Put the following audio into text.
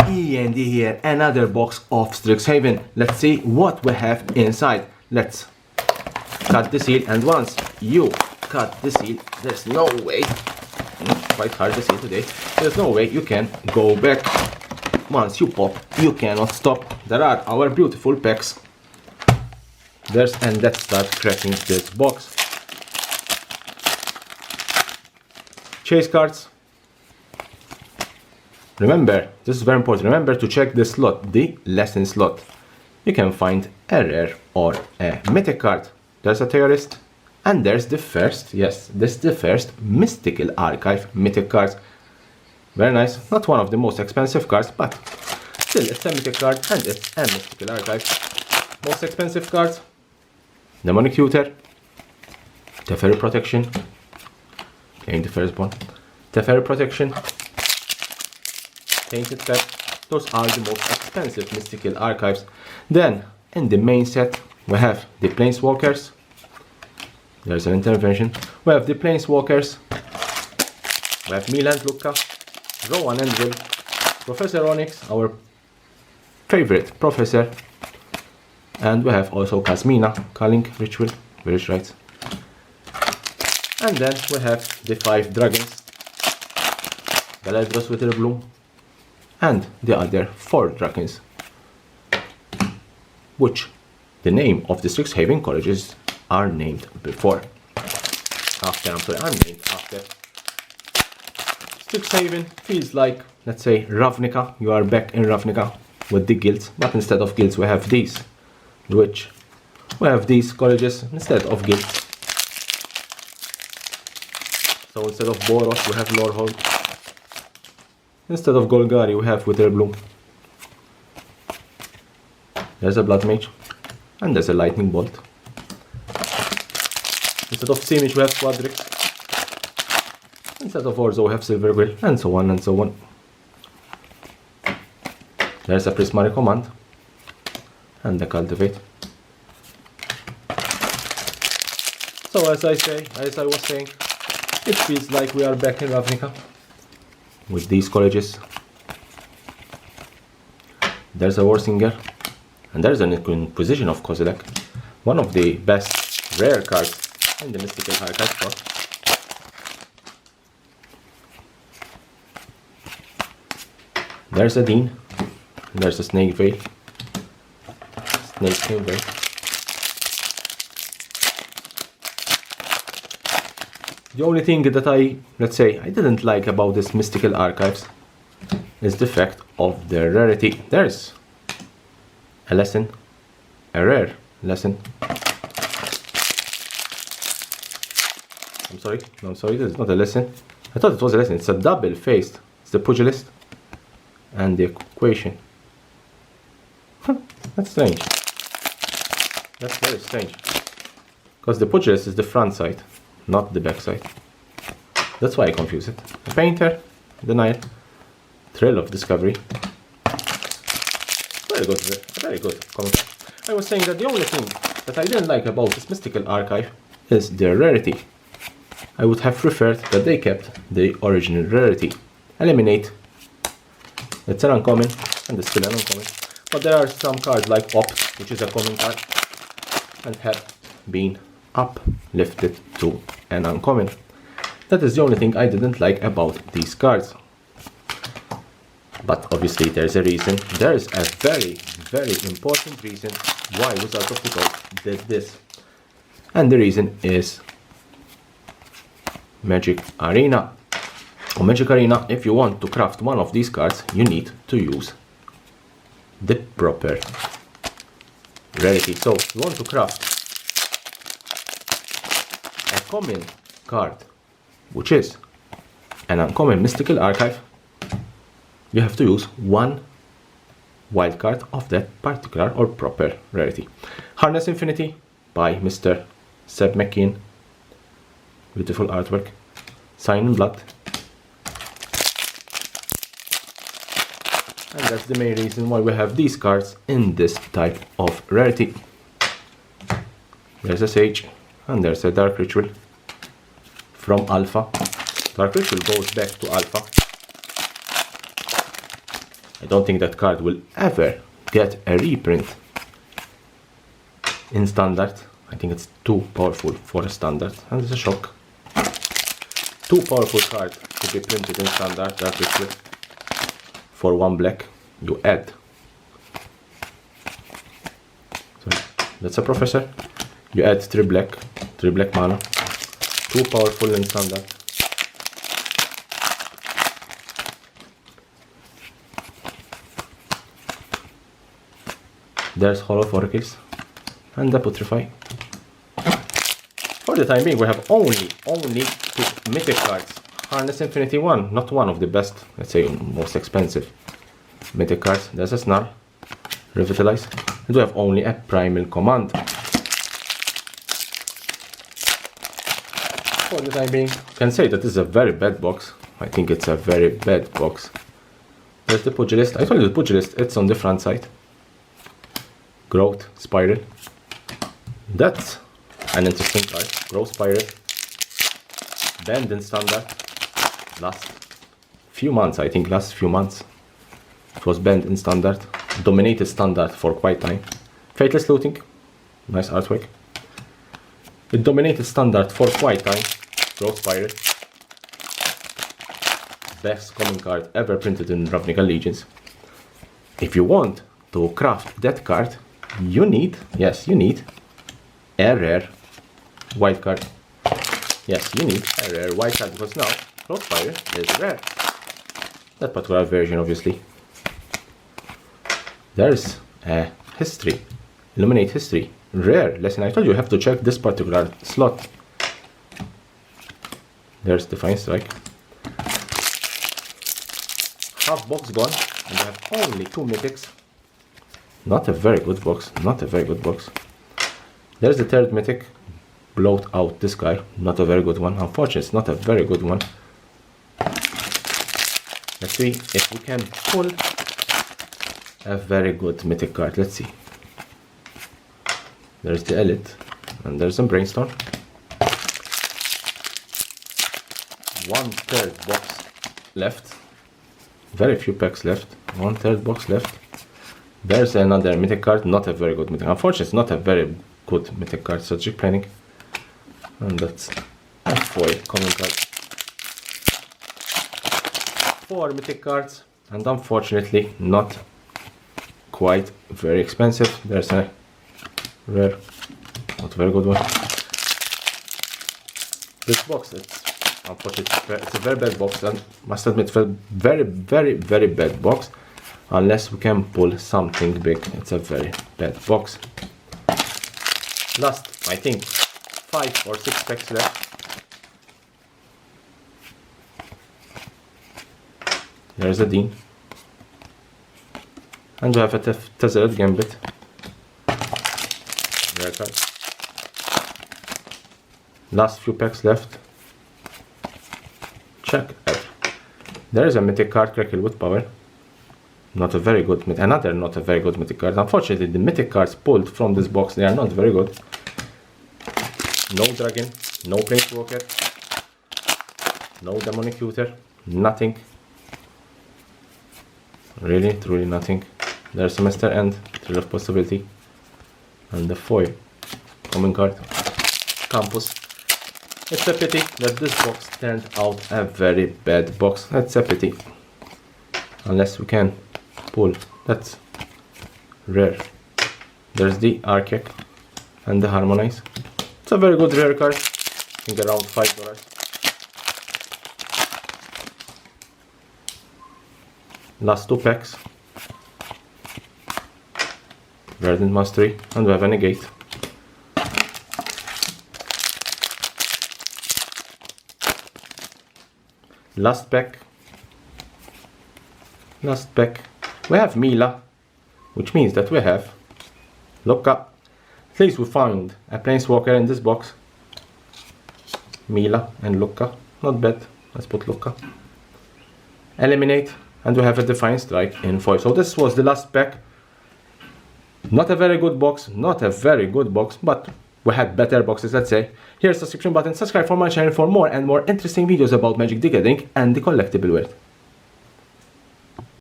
E.N.D here, another box of Strixhaven. Let's see what we have inside. Let's cut the seal, and once you cut the seal, there's no way, quite hard to see today, there's no way you can go back. Once you pop, you cannot stop. There are our beautiful packs. And let's start cracking this box. Chase cards. Remember, this is very important, remember to check the slot, the lesson slot. You can find a rare or a mythic card. There's a terrorist, and there's the first, yes, this is the first mystical archive mythic cards. Very nice, not one of the most expensive cards, but still it's a mythic card and it's a mystical archive. Most expensive cards: Demonic Tutor, Teferi Protection, playing the first one, Teferi Protection, Tainted Pep. Those are the most expensive mystical archives. Then in the main set we have the Planeswalkers. There's an intervention. We have the Planeswalkers. We have Milan Lucca, Rowan and Will, Professor Onyx, our favorite professor, and we have also Kasmina, Calling Ritual, Village Rites. And then we have the 5 dragons, Galadros Witherbloom, and the other 4 dragons, which the name of the Strixhaven colleges are named before. Are named after. Strixhaven feels like, let's say, Ravnica. You are back in Ravnica with the guilds, but instead of guilds we have these, which we have these colleges instead of guilds. So instead of Boros we have Lorehold. Instead of Golgari we have Witherbloom. There's a Blood Mage, and there's a Lightning Bolt. Instead of Simish we have Quadrix. Instead of Orzo we have Silverquill, and so on and so on. There's a Prismari Command, and the Cultivate. So as I was saying, it feels like we are back in Ravnica with these colleges. There's a Warsinger, and there's an Inquisition of Kozilek, one of the best rare cards in the mystical archive slot. There's a Dean, there's a Snake Veil, Snake Veil. The only thing that I didn't like about this mystical archives is the fact of their rarity. There's a lesson, a rare lesson. I'm sorry, this is not a lesson. I thought it was a lesson. It's a double-faced. It's the Pugilist and the Equation. That's strange. That's very strange. Because the Pugilist is the front side, not the back side. That's why I confuse it. A Painter, Denial, Thrill of Discovery. Very good comment. I was saying that the only thing that I didn't like about this mystical archive is their rarity. I would have preferred that they kept the original rarity. Eliminate. It's an uncommon, and it's still an uncommon. But there are some cards like Opt, which is a common card, and have been uplifted to an uncommon. That is the only thing I didn't like about these cards. But obviously there's a reason. There is a very, very important reason why Wizards of the Coast did this. And the reason is Magic Arena. On Magic Arena, if you want to craft one of these cards, you need to use the proper rarity. So you want to craft a common card, which is an uncommon mystical archive, you have to use one wild card of that particular or proper rarity. Harness Infinity by Mr. Seb McKean. Beautiful artwork. Sign in Blood. And that's the main reason why we have these cards in this type of rarity. There's a Sage, and there's a Dark Ritual from Alpha. Dark Ritual goes back to Alpha. I don't think that card will ever get a reprint in standard. I think it's too powerful for a standard, and it's a shock. Too powerful card to be printed in standard. That is it. For 1 black, you add. So that's a professor. You add 3 black mana. Too powerful in standard. There's Hall of Oracles and the Putrefy. For the time being, we have only 2 mythic cards. Harness Infinity 1, not one of the best, let's say most expensive mythic cards. There's a Snarl, Revitalize, and we have only a Primal Command. For the time being, I can say that this is a very bad box. I think it's a very bad box. There's the Pugilist. I told you the Pugilist, it's on the front side. Growth Spiral. That's an interesting card. Growth Spiral. Banned in standard. Last few months, I think last few months. It was banned in standard. Dominated standard for quite time. Faithless Looting. Nice artwork. It dominated standard for quite time. Growth Spiral. Best common card ever printed in Ravnica Legions. If you want to craft that card, you need, yes, you need a rare white card. Yes, you need a rare white card, because now Crossfire is rare. That particular version, obviously. There's a history. Illuminate history. Rare. Listen, I told you have to check this particular slot. There's Defiant Strike. Half box gone, and I have only 2 mythics. Not a very good box, not a very good box. There's the 3rd mythic. Bloat out this guy, not a very good one. Unfortunately, it's not a very good one. Let's see if we can pull a very good mythic card. Let's see. There's the Elite, and there's some Brainstorm. 1/3 box left. Very few packs left. 1/3 box left. There's another mythic card, not a very good mythic. Unfortunately, it's not a very good mythic card. Strategic Planning. And that's a foil common card. 4 mythic cards, and unfortunately, not quite very expensive. There's a rare, not very good one. This box, it's unfortunately, it's a very bad box, and must admit, it's a very bad box. Unless we can pull something big, it's a very bad box. Last, I think, 5 or 6 packs left. There's a Dean. And we have a Tezzeret Gambit. Rare card. Last few packs left. Check it. There is a mythic card, Cracklewood Power. Not a very good, another not a very good mythic card. Unfortunately, the mythic cards pulled from this box, they are not very good. No Dragon, no Planeswalker, no Demonic Tutor, nothing. Really, truly nothing. There's Semester End, Thrill of Possibility, and the foil common card, Campus. It's a pity that this box turned out a very bad box. That's a pity. Unless we can pull, that's rare. There's the Archaic and the Harmonize. It's a very good rare card. I think around $5. Last 2 packs. Verdant Mastery, and we have a Negate. Last pack. Last pack. We have Mila, which means that we have Lukka. At least we found a Planeswalker in this box. Mila and Lukka. Not bad. Let's put Lukka. Eliminate. And we have a Defiant Strike in foil. So this was the last pack. Not a very good box. Not a very good box. But we had better boxes, let's say. Here's the subscription button. Subscribe for my channel for more and more interesting videos about Magic the Gathering and the collectible world.